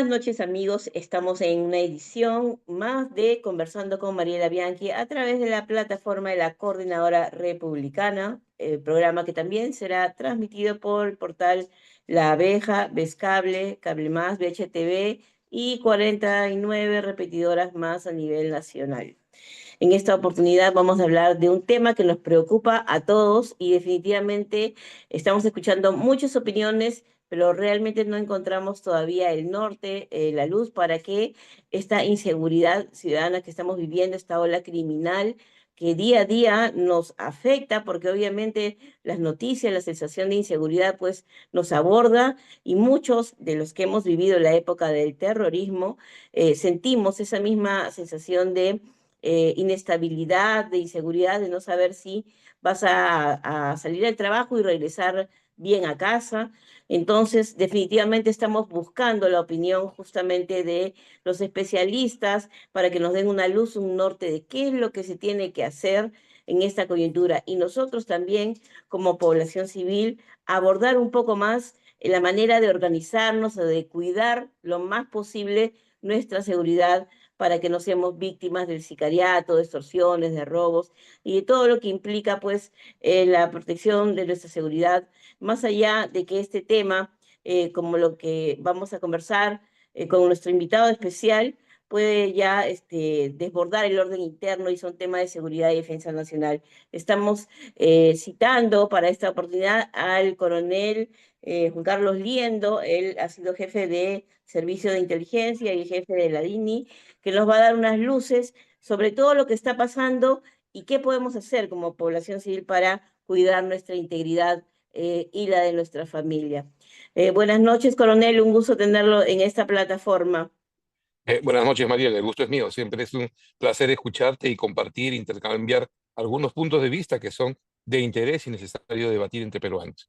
Buenas noches, amigos. Estamos en una edición más de Conversando con Mariela Bianchi a través de la plataforma de la Coordinadora Republicana, el programa que también será transmitido por el portal La Abeja, Cable, Cable Más, BHTV y 49 repetidoras más a nivel nacional. En esta oportunidad vamos a hablar de un tema que nos preocupa a todos y definitivamente estamos escuchando muchas opiniones, pero realmente no encontramos todavía el norte, la luz para que esta inseguridad ciudadana que estamos viviendo, esta ola criminal que día a día nos afecta, porque obviamente las noticias, la sensación de inseguridad pues nos aborda y muchos de los que hemos vivido la época del terrorismo sentimos esa misma sensación de inestabilidad, de inseguridad, de no saber si vas a salir al trabajo y regresar bien a casa. Entonces, definitivamente estamos buscando la opinión justamente de los especialistas para que nos den una luz, un norte de qué es lo que se tiene que hacer en esta coyuntura. Y nosotros también, como población civil, abordar un poco más la manera de organizarnos o de cuidar lo más posible nuestra seguridad para que no seamos víctimas del sicariato, de extorsiones, de robos y de todo lo que implica pues la protección de nuestra seguridad, más allá de que este tema, como lo que vamos a conversar con nuestro invitado especial, puede ya desbordar el orden interno y son temas de seguridad y defensa nacional. Estamos citando para esta oportunidad al coronel Juan Carlos Liendo. Él ha sido jefe de Servicio de Inteligencia y jefe de la DINI, que nos va a dar unas luces sobre todo lo que está pasando y qué podemos hacer como población civil para cuidar nuestra integridad y la de nuestra familia. Buenas noches, coronel, un gusto tenerlo en esta plataforma. Buenas noches, María. El gusto es mío. Siempre es un placer escucharte y compartir, intercambiar algunos puntos de vista que son de interés y necesario debatir entre peruanos.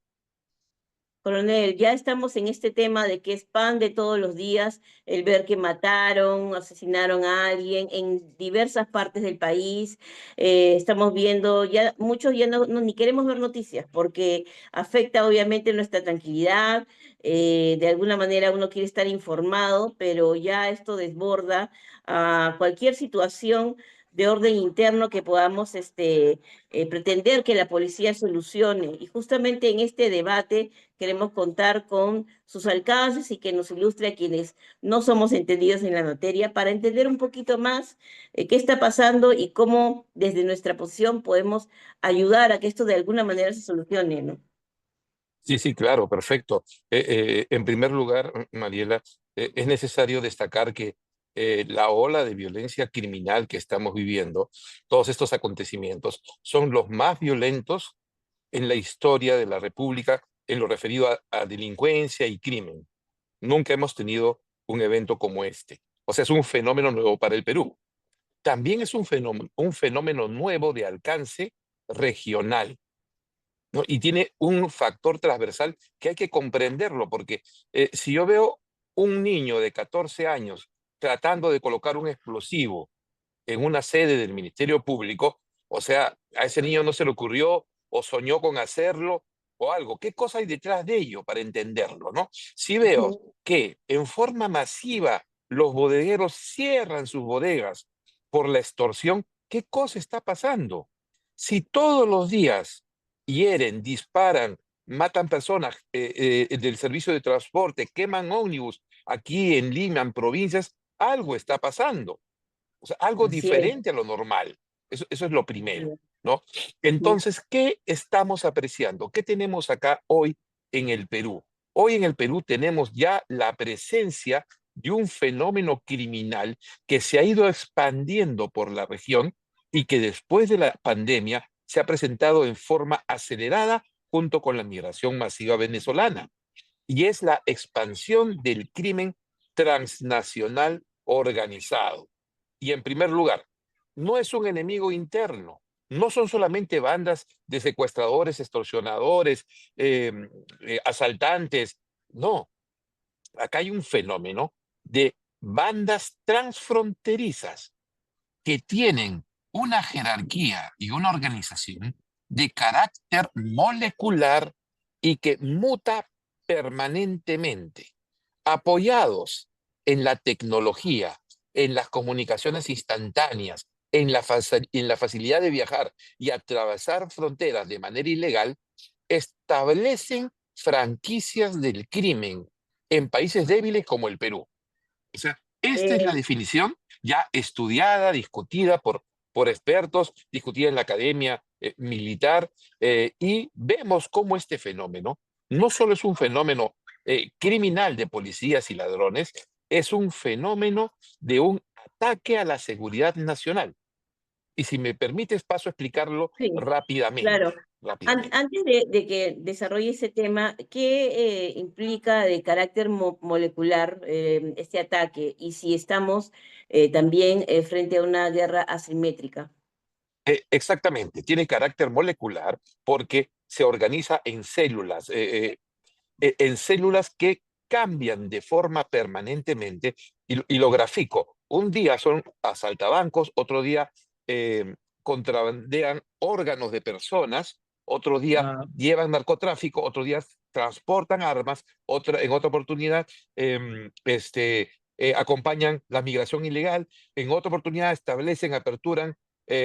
Coronel, ya estamos en este tema de que es pan de todos los días el ver que mataron, asesinaron a alguien en diversas partes del país. Estamos viendo, ya muchos ya ni queremos ver noticias porque afecta obviamente nuestra tranquilidad. De alguna manera uno quiere estar informado, pero ya esto desborda a cualquier situación de orden interno que podamos pretender que la policía solucione. Y justamente en este debate queremos contar con sus alcances y que nos ilustre a quienes no somos entendidos en la materia para entender un poquito más qué está pasando y cómo desde nuestra posición podemos ayudar a que esto de alguna manera se solucione, ¿no? Sí, sí, claro, perfecto. En primer lugar, Mariela, es necesario destacar que la ola de violencia criminal que estamos viviendo, todos estos acontecimientos, son los más violentos en la historia de la República en lo referido a delincuencia y crimen. Nunca hemos tenido un evento como este. O sea, es un fenómeno nuevo para el Perú. También es un fenómeno nuevo de alcance regional, ¿no? Y tiene un factor transversal que hay que comprenderlo, porque si yo veo un niño de 14 años tratando de colocar un explosivo en una sede del Ministerio Público, o sea, a ese niño no se le ocurrió o soñó con hacerlo o algo. ¿Qué cosa hay detrás de ello para entenderlo, no? Si veo Ujú. que en forma masiva los bodegueros cierran sus bodegas por la extorsión, ¿qué cosa está pasando? Si todos los días hieren, disparan, matan personas del servicio de transporte, queman ómnibus aquí en Lima, en provincias, algo está pasando. O sea, algo Así es, diferente a lo normal. Eso es lo así primero, es. ¿no? Ujú. Entonces, ¿qué estamos apreciando? ¿Qué tenemos acá hoy en el Perú? Hoy en el Perú tenemos ya la presencia de un fenómeno criminal que se ha ido expandiendo por la región y que después de la pandemia se ha presentado en forma acelerada junto con la migración masiva venezolana. Y es la expansión del crimen transnacional organizado. Y en primer lugar, no es un enemigo interno, no son solamente bandas de secuestradores, extorsionadores, eh, asaltantes, no, acá hay un fenómeno de bandas transfronterizas que tienen una jerarquía y una organización de carácter molecular y que muta permanentemente, apoyados en la tecnología, en las comunicaciones instantáneas, en la facilidad de viajar y atravesar fronteras de manera ilegal, establecen franquicias del crimen en países débiles como el Perú. O sea, esta es la Eh, definición ya estudiada, discutida por expertos, discutida en la academia militar, y vemos cómo este fenómeno no solo es un fenómeno criminal de policías y ladrones, es un fenómeno de un ataque a la seguridad nacional. Y si me permites, paso a explicarlo sí, rápidamente. claro. Rápidamente. Antes de que desarrolle ese tema, ¿qué implica de carácter molecular este ataque? Y si estamos también frente a una guerra asimétrica. Exactamente, tiene carácter molecular porque se organiza en células que cambian de forma permanentemente y lo grafico. Un día son asaltabancos, otro día eh, contrabandean órganos de personas, otro día Ah. llevan narcotráfico, otro día transportan armas, en otra oportunidad acompañan la migración ilegal, en otra oportunidad establecen, aperturan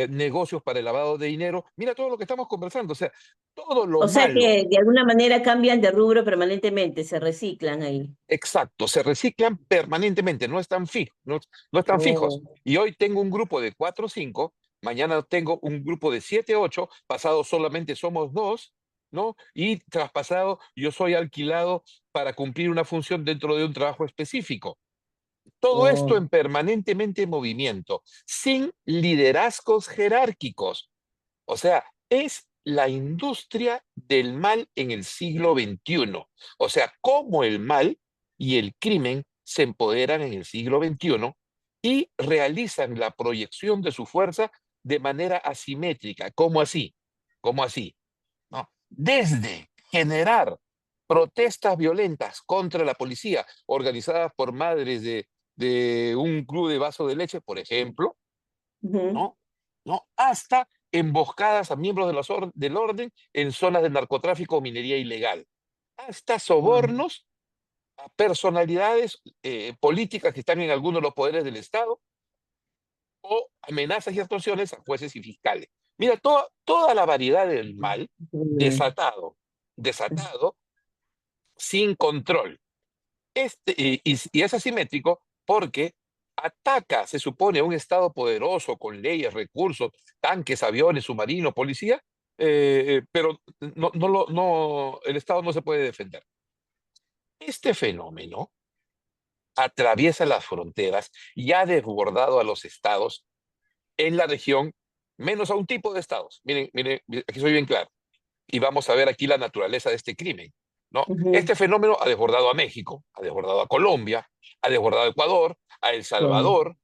negocios para el lavado de dinero. Mira todo lo que estamos conversando, o sea, todo lo O sea malo. que de alguna manera cambian de rubro permanentemente, se reciclan ahí. Exacto, se reciclan permanentemente, no están fijos. Oh. Y hoy tengo un grupo de 4 o 5, mañana tengo un grupo de 7 8, pasado solamente somos 2, ¿no? Y traspasado yo soy alquilado para cumplir una función dentro de un trabajo específico. Todo esto Oh. en permanentemente movimiento, sin liderazgos jerárquicos. O sea, es la industria del mal en el siglo XXI. O sea, cómo el mal y el crimen se empoderan en el siglo XXI y realizan la proyección de su fuerza de manera asimétrica. ¿Cómo así? ¿Cómo así? ¿No? Desde generar protestas violentas contra la policía, organizadas por madres de un club de vaso de leche, por ejemplo, Ujú. ¿no? ¿No? Hasta emboscadas a miembros del orden en zonas de narcotráfico o minería ilegal, hasta Ah. sobornos a personalidades políticas que están en alguno de los poderes del Estado o amenazas y extorsiones a jueces y fiscales. Mira, toda la variedad del mal Increíble. desatado, sin control. Y es asimétrico porque ataca, se supone, a un Estado poderoso con leyes, recursos, tanques, aviones, submarinos, policía, pero el Estado no se puede defender. Este fenómeno atraviesa las fronteras y ha desbordado a los estados en la región, menos a un tipo de estados. Miren, miren, aquí soy bien claro. Y vamos a ver aquí la naturaleza de este crimen, ¿no? Ujú. Este fenómeno ha desbordado a México, ha desbordado a Colombia, ha desbordado a Ecuador, a El Wow. Salvador,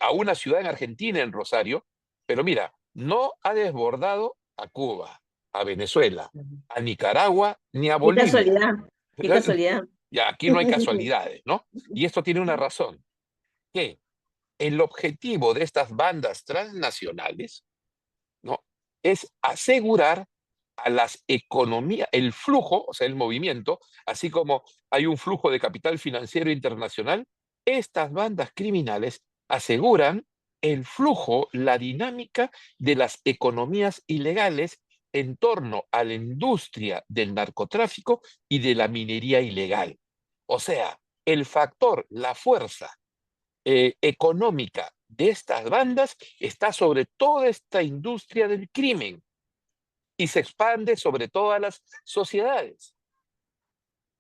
a una ciudad en Argentina, en Rosario, pero mira, no ha desbordado a Cuba, a Venezuela, a Nicaragua, ni a Qué Bolivia. casualidad, qué casualidad. Ya, aquí no hay casualidades, ¿no? Y esto tiene una razón, que el objetivo de estas bandas transnacionales, ¿no? Es asegurar a las economías, el flujo, o sea, el movimiento, así como hay un flujo de capital financiero internacional, estas bandas criminales aseguran el flujo, la dinámica de las economías ilegales en torno a la industria del narcotráfico y de la minería ilegal. O sea, el factor, la fuerza económica de estas bandas está sobre toda esta industria del crimen y se expande sobre todas las sociedades.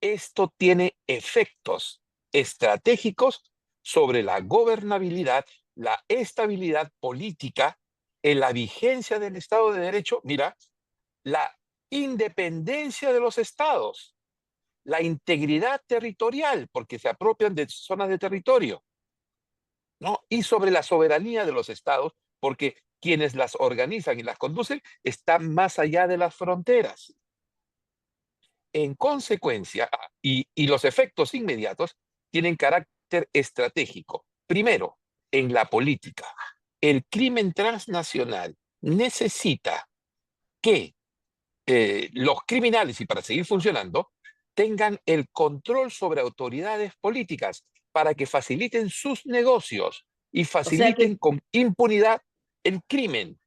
Esto tiene efectos estratégicos sobre la gobernabilidad, la estabilidad política, en la vigencia del Estado de Derecho, mira, la independencia de los estados, la integridad territorial, porque se apropian de zonas de territorio, ¿no? Y sobre la soberanía de los estados, porque quienes las organizan y las conducen están más allá de las fronteras. En consecuencia, y los efectos inmediatos tienen carácter estratégico. Primero, en la política, el crimen transnacional necesita que los criminales, y para seguir funcionando, tengan el control sobre autoridades políticas para que faciliten sus negocios y O sea que, faciliten con impunidad el crimen.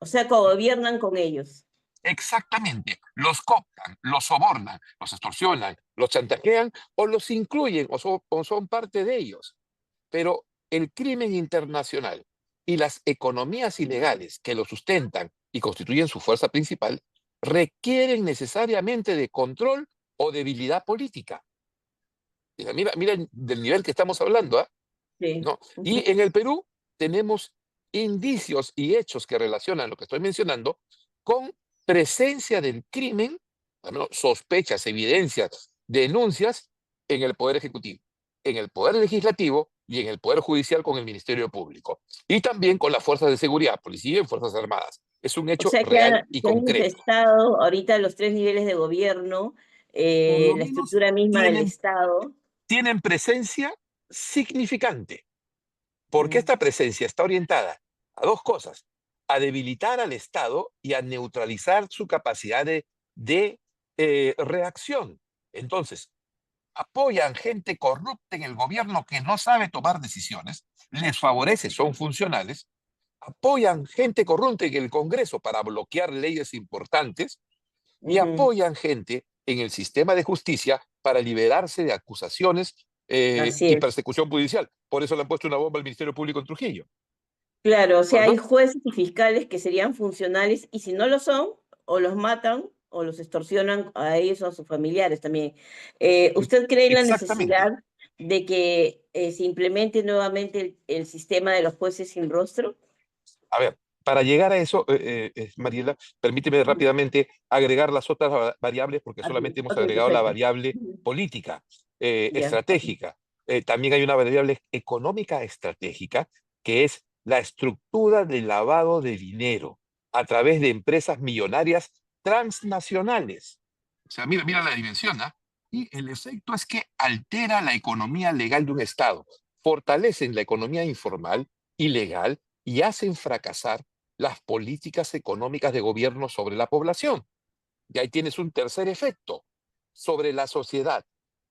o sea, gobiernan con ellos. Exactamente, los cooptan, los sobornan, los extorsionan, los chantajean o los incluyen o son parte de ellos. Pero el crimen internacional y las economías ilegales que lo sustentan y constituyen su fuerza principal requieren necesariamente de control o debilidad política. Mira del nivel que estamos hablando, ¿ah? Sí. ¿No? Ujú. Y en el Perú tenemos indicios y hechos que relacionan lo que estoy mencionando con presencia del crimen, al menos sospechas, evidencias, denuncias en el Poder Ejecutivo, en el Poder Legislativo y en el Poder Judicial con el Ministerio Público. Y también con las fuerzas de seguridad, policía y fuerzas armadas. Es un O hecho sea real y que han concreto. infestado ahorita los tres niveles de gobierno, Por lo la menos estructura misma del tienen, Estado. tienen presencia significante. Porque Mm, esta presencia está orientada a dos cosas: a debilitar al Estado y a neutralizar su capacidad de reacción. Entonces, apoyan gente corrupta en el gobierno que no sabe tomar decisiones, les favorece, son funcionales, apoyan gente corrupta en el Congreso para bloquear leyes importantes y ujú. apoyan gente en el sistema de justicia para liberarse de acusaciones Así y es. persecución judicial. Por eso le han puesto una bomba al Ministerio Público en Trujillo. Claro, o sea, hay ¿No? jueces y fiscales que serían funcionales y si no lo son, o los matan o los extorsionan a ellos o a sus familiares también. ¿Usted cree en la Exactamente. necesidad de que se implemente nuevamente el sistema de los jueces sin rostro? A ver, para llegar a eso, Mariela, permíteme Ujú. rápidamente agregar las otras variables, porque Ok, solamente hemos ok, agregado la perfecto. variable Ujú. política, Ya, ok. estratégica. También hay una variable económica estratégica, que es la estructura del lavado de dinero a través de empresas millonarias transnacionales. O sea, mira la dimensión, ¿ah? Y el efecto es que altera la economía legal de un Estado, fortalecen la economía informal, ilegal, y hacen fracasar las políticas económicas de gobierno sobre la población. Y ahí tienes un tercer efecto sobre la sociedad.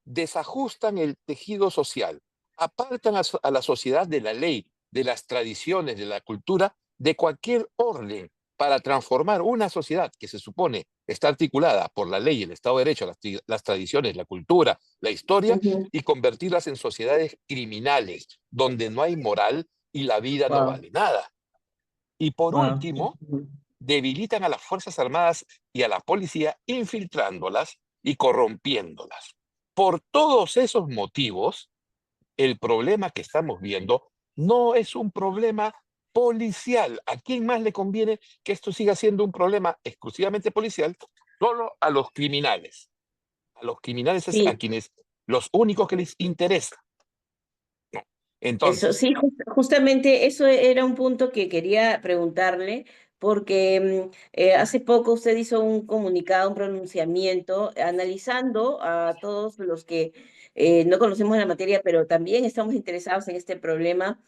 Desajustan el tejido social, apartan a la sociedad de la ley, de las tradiciones, de la cultura, de cualquier orden para transformar una sociedad que se supone está articulada por la ley, el Estado de Derecho, las tradiciones, la cultura, la historia, Ujú. y convertirlas en sociedades criminales, donde no hay moral y la vida no Wow, vale nada. Y por wow. último, debilitan a las Fuerzas Armadas y a la policía, infiltrándolas y corrompiéndolas. Por todos esos motivos, el problema que estamos viendo no es un problema policial. ¿A quién más le conviene que esto siga siendo un problema exclusivamente policial? Solo a los criminales. A los criminales es a Sí, quienes los únicos que les interesa. No. eso Entonces, sí, justamente eso era un punto que quería preguntarle, porque hace poco usted hizo un comunicado, un pronunciamiento, analizando a todos los que no conocemos la materia, pero también estamos interesados en este problema,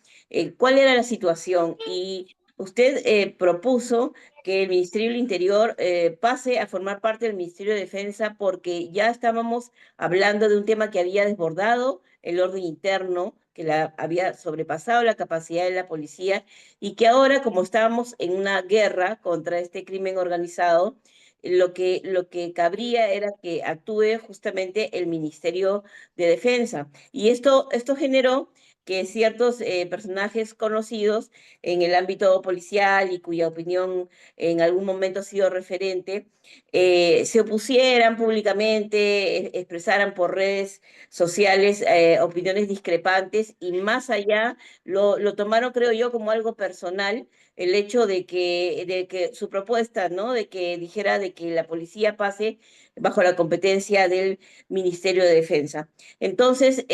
cuál era la situación. Y usted propuso que el Ministerio del Interior pase a formar parte del Ministerio de Defensa porque ya estábamos hablando de un tema que había desbordado el orden interno, que había sobrepasado la capacidad de la policía y que ahora, como estábamos en una guerra contra este crimen organizado, lo que cabría era que actúe justamente el Ministerio de Defensa. Y esto generó que ciertos personajes conocidos en el ámbito policial y cuya opinión en algún momento ha sido referente, se opusieran públicamente, expresaran por redes sociales opiniones discrepantes y más allá lo tomaron, creo yo, como algo personal el hecho de que su propuesta, ¿no? De que dijera de que la policía pase bajo la competencia del Ministerio de Defensa. Entonces,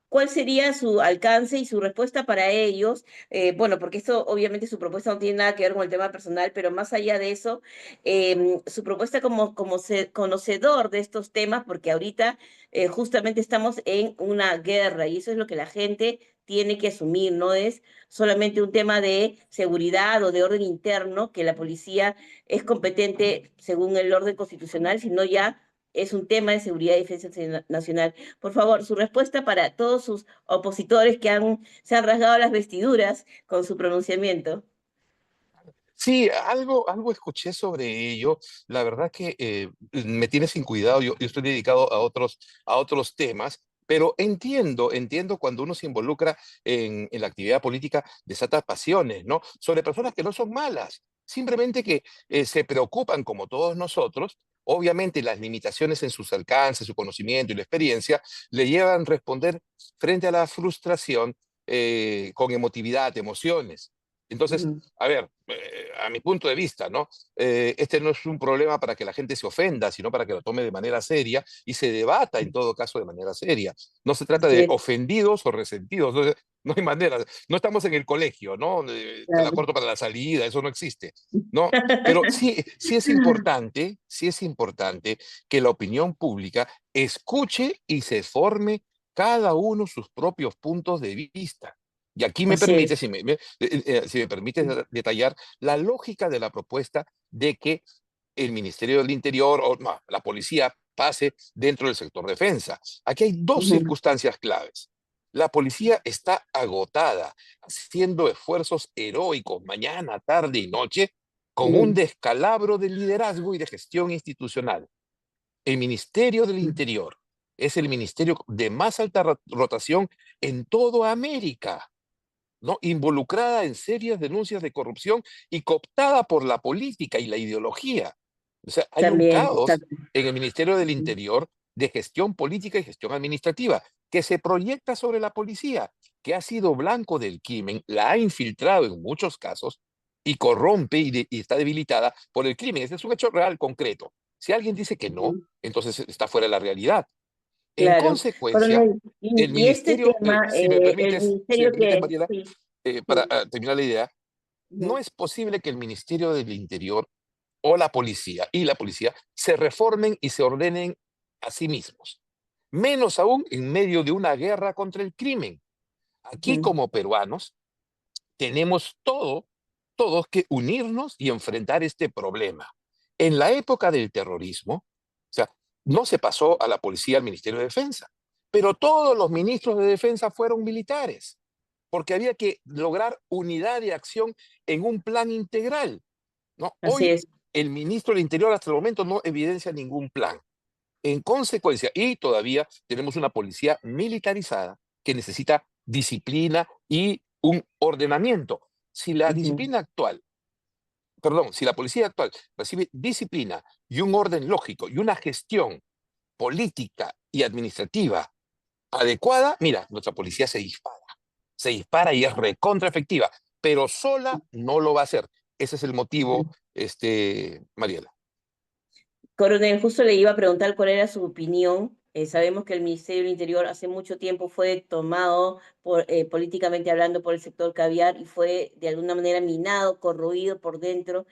¿cuál sería su alcance y su respuesta para ellos? Bueno, porque esto obviamente su propuesta no tiene nada que ver con el tema personal, pero más allá de eso, su propuesta conocedor de estos temas, porque ahorita justamente estamos en una guerra y eso es lo que la gente tiene que asumir, no es solamente un tema de seguridad o de orden interno, que la policía es competente según el orden constitucional, sino ya es un tema de seguridad y defensa nacional. Por favor, su respuesta para todos sus opositores que se han rasgado las vestiduras con su pronunciamiento. Sí, algo escuché sobre ello. La verdad que me tiene sin cuidado. Yo estoy dedicado a otros temas, pero entiendo cuando uno se involucra en la actividad política, desata pasiones, ¿no? Sobre personas que no son malas, simplemente que se preocupan como todos nosotros. Obviamente las limitaciones en sus alcances, su conocimiento y la experiencia le llevan a responder frente a la frustración con emotividad, emociones. Entonces, Ujú. a ver, a mi punto de vista, ¿no? Este no es un problema para que la gente se ofenda, sino para que lo tome de manera seria y se debata en todo caso de manera seria. No se trata Así de es, ofendidos o resentidos, no hay manera. No estamos en el colegio, ¿no? Te la claro. corto para la salida, eso no existe, ¿no? Pero sí es importante que la opinión pública escuche y se forme cada uno sus propios puntos de vista. Y aquí me Así permite, es. si me permite detallar la lógica de la propuesta de que el Ministerio del Interior o no, la policía pase dentro del sector defensa. Aquí hay dos Ujú. circunstancias claves. La policía está agotada, haciendo esfuerzos heroicos mañana, tarde y noche, con un Sí. descalabro de liderazgo y de gestión institucional. El Ministerio del Interior es el ministerio de más alta rotación en toda América, ¿no? Involucrada en serias denuncias de corrupción y cooptada por la política y la ideología. O sea, hay un También, caos exacto. en el Ministerio del Ujú. Interior de gestión política y gestión administrativa que se proyecta sobre la policía, que ha sido blanco del crimen, la ha infiltrado en muchos casos y corrompe y está debilitada por el crimen. Ese es un hecho real, concreto. Si alguien dice que no, Ujú. entonces está fuera de la realidad. En Claro. consecuencia, Coronel, el y este ministerio, tema, el si me ministerio permites, que, Mariela, sí, para sí, terminar la idea, no ujú, es posible que el Ministerio del Interior o la policía y la policía se reformen y se ordenen a sí mismos, menos aún en medio de una guerra contra el crimen. Aquí ujú, como peruanos tenemos todos que unirnos y enfrentar este problema. En la época del terrorismo, o sea, no se pasó a la policía al Ministerio de Defensa, pero todos los ministros de defensa fueron militares, porque había que lograr unidad de acción en un plan integral, ¿no? así Hoy es. el ministro del Interior hasta el momento no evidencia ningún plan. En consecuencia, y todavía tenemos una policía militarizada que necesita disciplina y un ordenamiento. Si la Ujú. disciplina actual, perdón, si la policía actual recibe disciplina y un orden lógico y una gestión política y administrativa adecuada, mira, nuestra policía se dispara y es recontra efectiva, pero sola no lo va a hacer. Ese es el motivo, Mariela. Coronel, justo le iba a preguntar cuál era su opinión. Sabemos que el Ministerio del Interior hace mucho tiempo fue tomado políticamente hablando por el sector caviar y fue de alguna manera minado, corroído por dentro,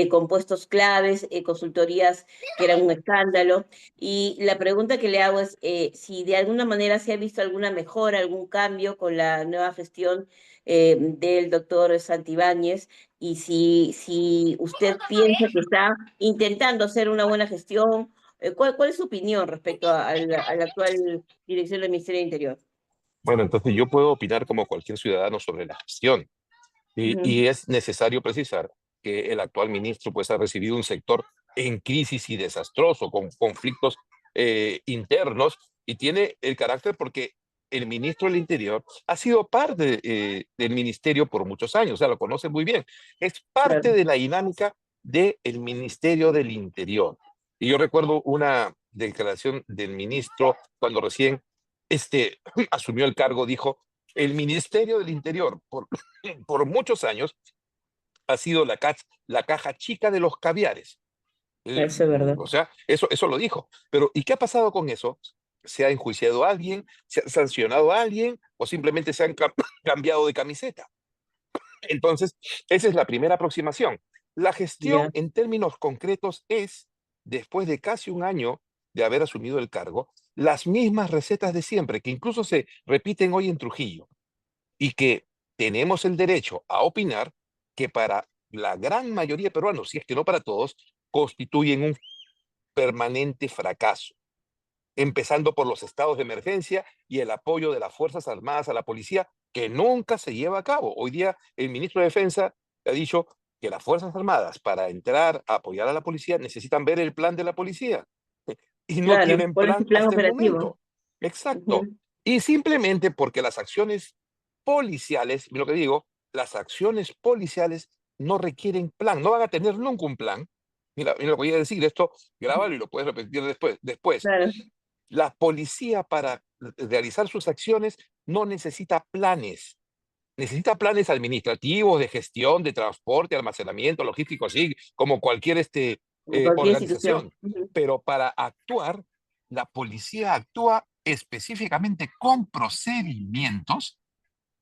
con puestos claves, consultorías que eran un escándalo. Y la pregunta que le hago es si de alguna manera se ha visto alguna mejora, algún cambio con la nueva gestión del doctor Santibáñez y si usted piensa que está intentando hacer una buena gestión. ¿Cuál es su opinión respecto a la actual dirección del Ministerio del Interior? Bueno, entonces yo puedo opinar como cualquier ciudadano sobre la gestión. Ujú. Y es necesario precisar que el actual ministro pues, ha recibido un sector en crisis y desastroso, con conflictos internos, y tiene el carácter porque el ministro del Interior ha sido parte del ministerio por muchos años, o sea, lo conoce muy bien. Es parte Claro, de la dinámica del Ministerio del Interior. Y yo recuerdo una declaración del ministro cuando recién asumió el cargo, dijo, el Ministerio del Interior, por muchos años ha sido la caja chica de los caviares. eso es verdad. O sea, eso lo dijo. Pero ¿y qué ha pasado con eso? ¿Se ha enjuiciado a alguien? ¿Se ha sancionado a alguien? ¿O simplemente se han cambiado de camiseta? Entonces, esa es la primera aproximación. La gestión Ya. en términos concretos es, después de casi un año de haber asumido el cargo, las mismas recetas de siempre, que incluso se repiten hoy en Trujillo y que tenemos el derecho a opinar que para la gran mayoría de peruanos, si es que no para todos, constituyen permanente fracaso, empezando por los estados de emergencia y el apoyo de las Fuerzas Armadas a la policía, que nunca se lleva a cabo. Hoy día el ministro de Defensa ha dicho que las Fuerzas Armadas, para entrar a apoyar a la policía, necesitan ver el plan de la policía. Y no Claro, tienen ¿cuál es su plan plan hasta el operativo? momento. Exacto. Ujú, Y simplemente porque las acciones policiales, lo que digo, las acciones policiales no requieren plan, no van a tener nunca un plan. Mira lo que voy a decir, esto grábalo y lo puedes repetir después. claro. La policía para realizar sus acciones no necesita planes. Necesita planes administrativos, de gestión, de transporte, almacenamiento, logístico, así como cualquier Como cualquier institución. organización. Pero para actuar, la policía actúa específicamente con procedimientos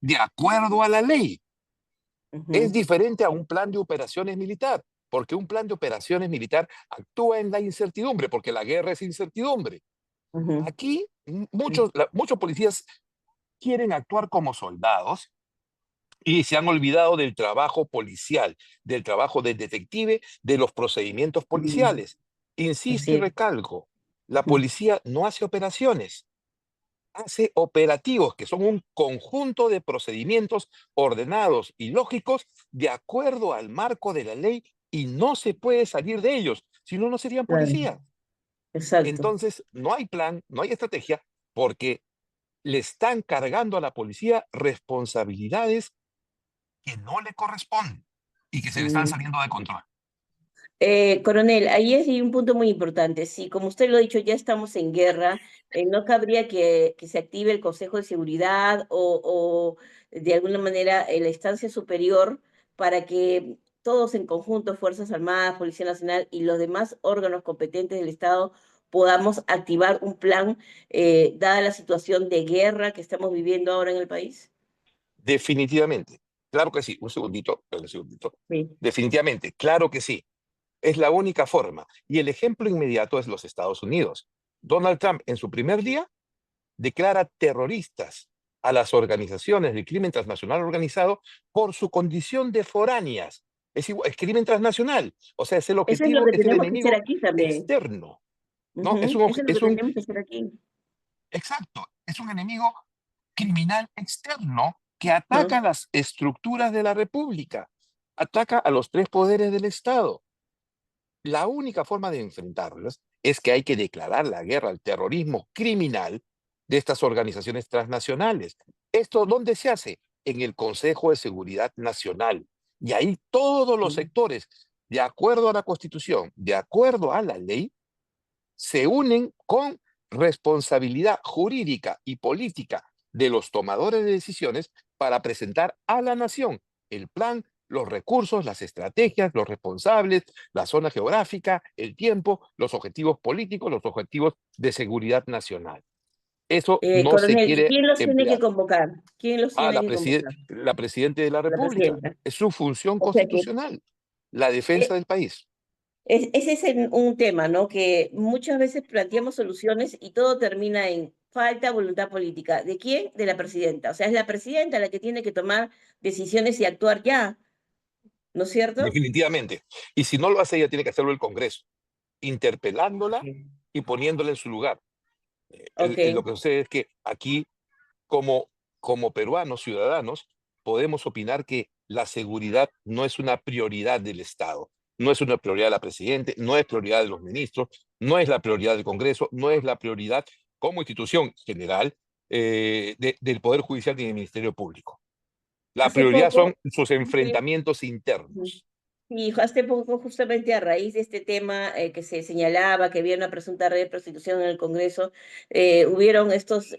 de acuerdo a la ley. Es Ujú, diferente a un plan de operaciones militar, porque un plan de operaciones militar actúa en la incertidumbre, porque la guerra es incertidumbre. ujú, Aquí ujú, muchos policías quieren actuar como soldados y se han olvidado del trabajo policial, del trabajo del detective, de los procedimientos ujú. policiales. Insisto Así y es. recalco, la Ujú, policía no hace operaciones, hace operativos, que son un conjunto de procedimientos ordenados y lógicos de acuerdo al marco de la ley y no se puede salir de ellos, si no, no serían claro, policías. exacto. Entonces, no hay plan, no hay estrategia, porque le están cargando a la policía responsabilidades que no le corresponden y que se le están Mm. saliendo de control. Coronel, ahí hay un punto muy importante. Sí, como usted lo ha dicho, ya estamos en guerra. ¿No cabría que se active el Consejo de Seguridad o de alguna manera la instancia superior para que todos en conjunto, Fuerzas Armadas, Policía Nacional y los demás órganos competentes del Estado, podamos activar un plan, dada la situación de guerra que estamos viviendo ahora en el país? Definitivamente. Claro que sí. Un segundito, un segundito. Sí. Definitivamente, claro que sí. Es la única forma. Y el ejemplo inmediato es los Estados Unidos. Donald Trump, en su primer día, declara terroristas a las organizaciones del crimen transnacional organizado por su condición de foráneas. Es crimen transnacional. O sea, es el Eso es lo objetivo, que es el tenemos que hacer enemigo aquí también. externo. ¿No? Ujú, eso es lo que tenemos que hacer aquí. Exacto, es un enemigo criminal externo que ataca Ujú. las estructuras de la República, ataca a los tres poderes del Estado. La única forma de enfrentarlos es que hay que declarar la guerra al terrorismo criminal de estas organizaciones transnacionales. ¿Esto dónde se hace? En el Consejo de Seguridad Nacional. Y ahí todos los sectores, de acuerdo a la Constitución, de acuerdo a la ley, se unen con responsabilidad jurídica y política de los tomadores de decisiones para presentar a la nación el plan, los recursos, las estrategias, los responsables, la zona geográfica, el tiempo, los objetivos políticos, los objetivos de seguridad nacional. Eso no se Coronel, ¿y quiere quién los tiene que emplear. convocar? ¿Quién los Ah, tiene que convocar? la presidenta de la La República. presidenta. Es su función O sea que constitucional, la defensa eh, del país. ese es un tema, ¿no? Que muchas veces planteamos soluciones y todo termina en falta de voluntad política. ¿De quién? De la presidenta. O sea, es la presidenta la que tiene que tomar decisiones y actuar ya, ¿no es cierto? Definitivamente. Y si no lo hace ella, tiene que hacerlo el Congreso, Ok. interpelándola y poniéndola en su lugar. Ok. Lo que sucede es que aquí, como peruanos, ciudadanos, podemos opinar que la seguridad no es una prioridad del Estado, no es una prioridad de la Presidenta, no es prioridad de los ministros, no es la prioridad del Congreso, no es la prioridad como institución general del Poder Judicial y del Ministerio Público. La Hace prioridad son poco, sus enfrentamientos internos. y hace poco, justamente a raíz de este tema que se señalaba que había una presunta red de prostitución en el Congreso, hubieron estos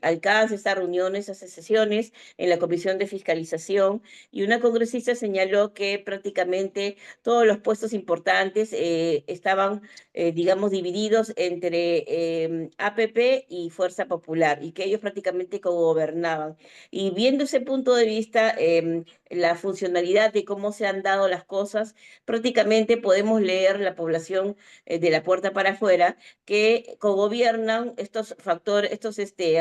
alcances, estas reuniones, estas sesiones en la Comisión de Fiscalización, y una congresista señaló que prácticamente todos los puestos importantes estaban, digamos, divididos entre APP y Fuerza Popular, y que ellos prácticamente cogobernaban. Y viendo ese punto de vista, la funcionalidad de cómo se han dado las cosas, cosas, prácticamente podemos leer la población de la puerta para afuera que cogobiernan estos factores,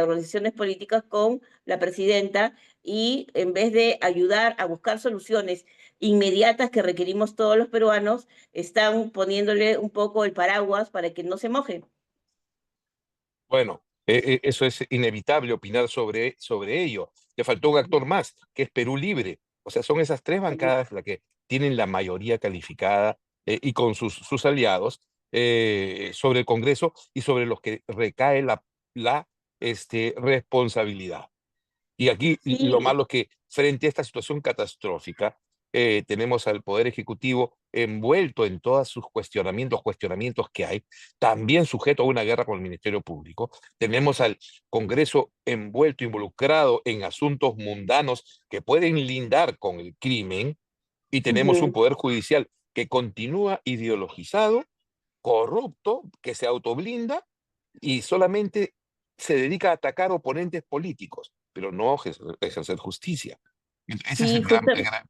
organizaciones políticas con la presidenta y en vez de ayudar a buscar soluciones inmediatas que requerimos todos los peruanos, están poniéndole un poco el paraguas para que no se moje. Bueno, eso es inevitable opinar sobre ello. Le faltó un actor más, que es Perú Libre. O sea, son esas tres bancadas las que tienen la mayoría calificada y con sus aliados sobre el Congreso y sobre los que recae la responsabilidad. Y aquí lo Sí, malo es que frente a esta situación catastrófica, tenemos al Poder Ejecutivo envuelto en todos sus cuestionamientos que hay, también sujeto a una guerra con el Ministerio Público. Tenemos al Congreso envuelto, involucrado en asuntos mundanos que pueden lindar con el crimen, y tenemos un ujú. Poder Judicial que continúa ideologizado, corrupto, que se autoblinda y solamente se dedica a atacar oponentes políticos, pero no ejercer justicia. Ese es Sí, el gran problema.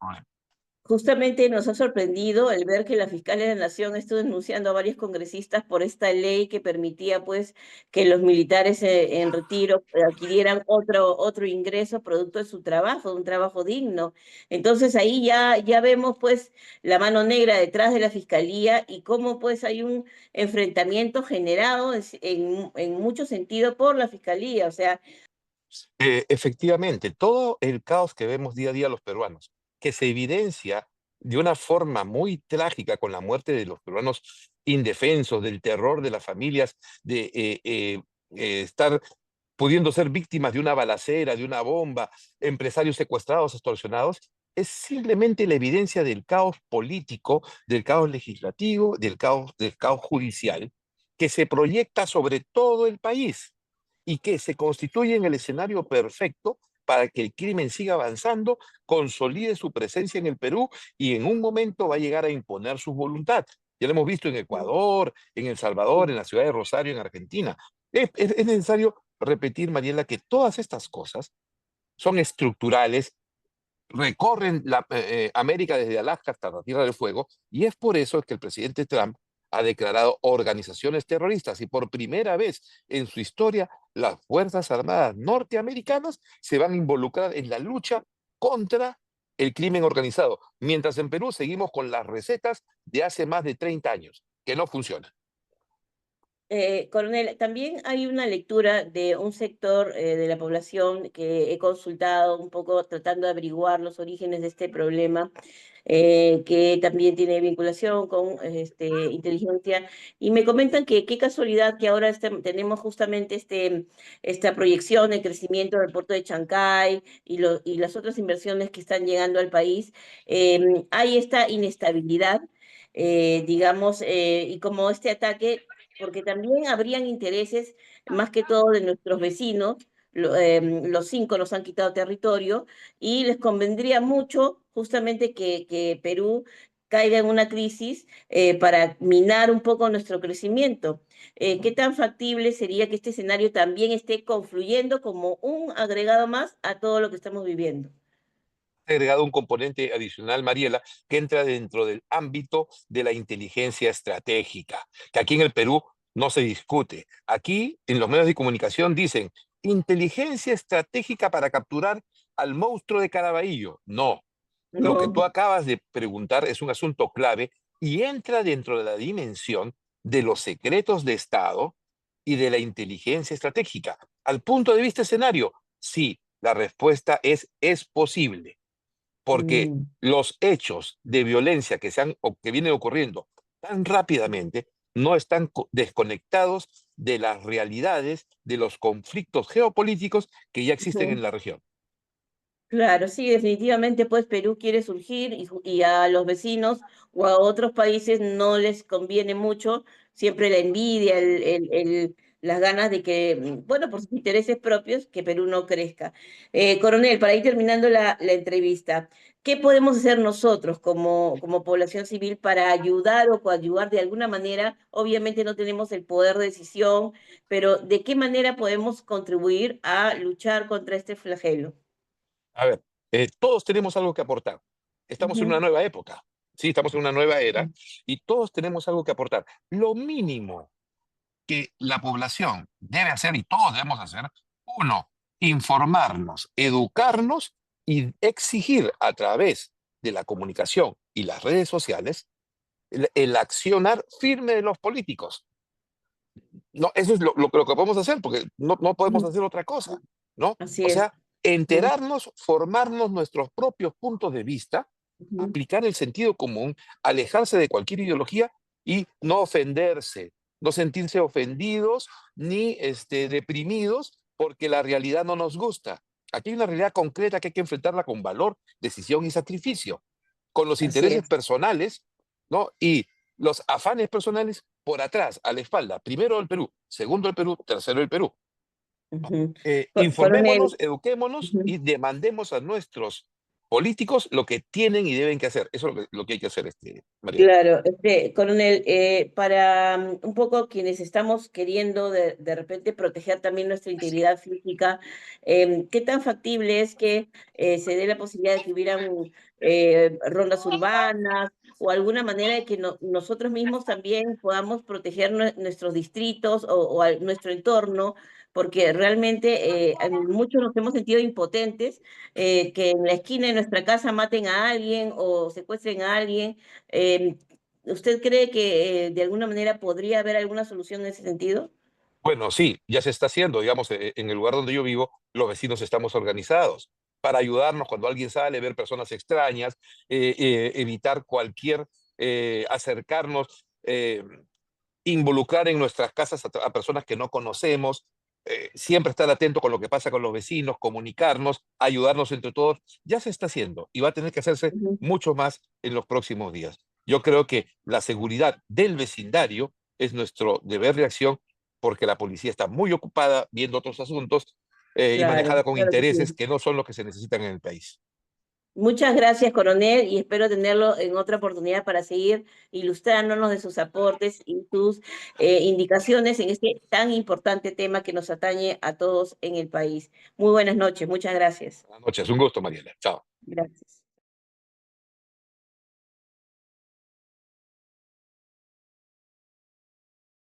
justamente nos ha sorprendido el ver que la fiscal de la Nación estuvo denunciando a varios congresistas por esta ley que permitía pues que los militares en retiro adquirieran otro ingreso producto de su trabajo, de un trabajo digno. Entonces ahí ya vemos pues la mano negra detrás de la fiscalía y cómo pues hay un enfrentamiento generado en mucho sentido por la fiscalía. O sea, Efectivamente, todo el caos que vemos día a día los peruanos, que se evidencia de una forma muy trágica con la muerte de los peruanos indefensos, del terror de las familias, de estar pudiendo ser víctimas de una balacera, de una bomba, empresarios secuestrados, extorsionados, es simplemente la evidencia del caos político, del caos legislativo, del caos judicial, que se proyecta sobre todo el país y que se constituye en el escenario perfecto para que el crimen siga avanzando, consolide su presencia en el Perú y en un momento va a llegar a imponer su voluntad. Ya lo hemos visto en Ecuador, en El Salvador, en la ciudad de Rosario, en Argentina. Es necesario repetir, Mariela, que todas estas cosas son estructurales, recorren América desde Alaska hasta la Tierra del Fuego, y es por eso que el presidente Trump ha declarado organizaciones terroristas y por primera vez en su historia las Fuerzas Armadas norteamericanas se van a involucrar en la lucha contra el crimen organizado, mientras en Perú seguimos con las recetas de hace más de 30 años, que no funcionan. Coronel, también hay una lectura de un sector de la población que he consultado un poco tratando de averiguar los orígenes de este problema, que también tiene vinculación con inteligencia, y me comentan que qué casualidad que ahora tenemos justamente esta proyección de crecimiento del puerto de Chancay y las otras inversiones que están llegando al país. Hay esta inestabilidad. Digamos, y como este ataque porque también habrían intereses, más que todo de nuestros vecinos, los cinco nos han quitado territorio y les convendría mucho justamente que Perú caiga en una crisis para minar un poco nuestro crecimiento. ¿Qué tan factible sería que este escenario también esté confluyendo como un agregado más a todo lo que estamos viviendo? Agregado un componente adicional, Mariela, que entra dentro del ámbito de la inteligencia estratégica, que aquí en el Perú no se discute. Aquí, en los medios de comunicación, dicen inteligencia estratégica para capturar al monstruo de Caraballo. No, lo que tú No. acabas de preguntar es un asunto clave y entra dentro de la dimensión de los secretos de Estado y de la inteligencia estratégica. Al punto de vista escenario, sí, la respuesta es posible porque Mm. los hechos de violencia que vienen ocurriendo tan rápidamente no están desconectados de las realidades de los conflictos geopolíticos que ya existen en Ujú. la región. Claro, sí, definitivamente, pues Perú quiere surgir y a los vecinos o a otros países no les conviene mucho, siempre la envidia, las ganas de que, bueno, por sus intereses propios, que Perú no crezca. Coronel, para ir terminando la entrevista, ¿qué podemos hacer nosotros como población civil para ayudar o coadyuvar de alguna manera? Obviamente no tenemos el poder de decisión, pero ¿de qué manera podemos contribuir a luchar contra este flagelo? A ver, todos tenemos algo que aportar. Estamos en una nueva época. Sí, estamos en una nueva era y todos tenemos algo que aportar. Lo mínimo que la población debe hacer y todos debemos hacer, uno, informarnos, educarnos y exigir a través de la comunicación y las redes sociales el accionar firme de los políticos. No, eso es lo que podemos hacer, porque no podemos Ujú. hacer otra cosa, ¿no? Así O es. sea, enterarnos, formarnos nuestros propios puntos de vista, Ujú. aplicar el sentido común, alejarse de cualquier ideología y no ofenderse, no sentirse ofendidos ni deprimidos porque la realidad no nos gusta. Aquí hay una realidad concreta que hay que enfrentarla con valor, decisión y sacrificio, con los Así intereses es. personales, ¿no? Y los afanes personales por atrás, a la espalda. Primero el Perú, segundo el Perú, tercero el Perú. Ujú. Coronel. Informémonos, eduquémonos Ujú. y demandemos a nuestros políticos lo que tienen y deben que hacer. Eso es lo que hay que hacer, Mariela. Claro, coronel, para un poco quienes estamos queriendo de repente proteger también nuestra integridad física, ¿qué tan factible es que se dé la posibilidad de que hubieran rondas urbanas o alguna manera de que nosotros mismos también podamos proteger nuestros distritos o nuestro entorno? Porque realmente muchos nos hemos sentido impotentes, que en la esquina de nuestra casa maten a alguien o secuestren a alguien. eh, ¿Usted cree que de alguna manera podría haber alguna solución en ese sentido? Bueno, sí, ya se está haciendo, digamos, en el lugar donde yo vivo, los vecinos estamos organizados para ayudarnos cuando alguien sale, ver personas extrañas, evitar cualquier acercarnos, involucrar en nuestras casas a personas que no conocemos, siempre estar atento con lo que pasa con los vecinos, comunicarnos, ayudarnos entre todos. Ya se está haciendo y va a tener que hacerse Ujú. mucho más en los próximos días. Yo creo que la seguridad del vecindario es nuestro deber de acción porque la policía está muy ocupada viendo otros asuntos y Claro, manejada con claro que intereses sí. que no son los que se necesitan en el país. Muchas gracias, coronel, y espero tenerlo en otra oportunidad para seguir ilustrándonos de sus aportes y sus indicaciones en este tan importante tema que nos atañe a todos en el país. Muy buenas noches, muchas gracias. Buenas noches, un gusto, Mariela. Chao. Gracias.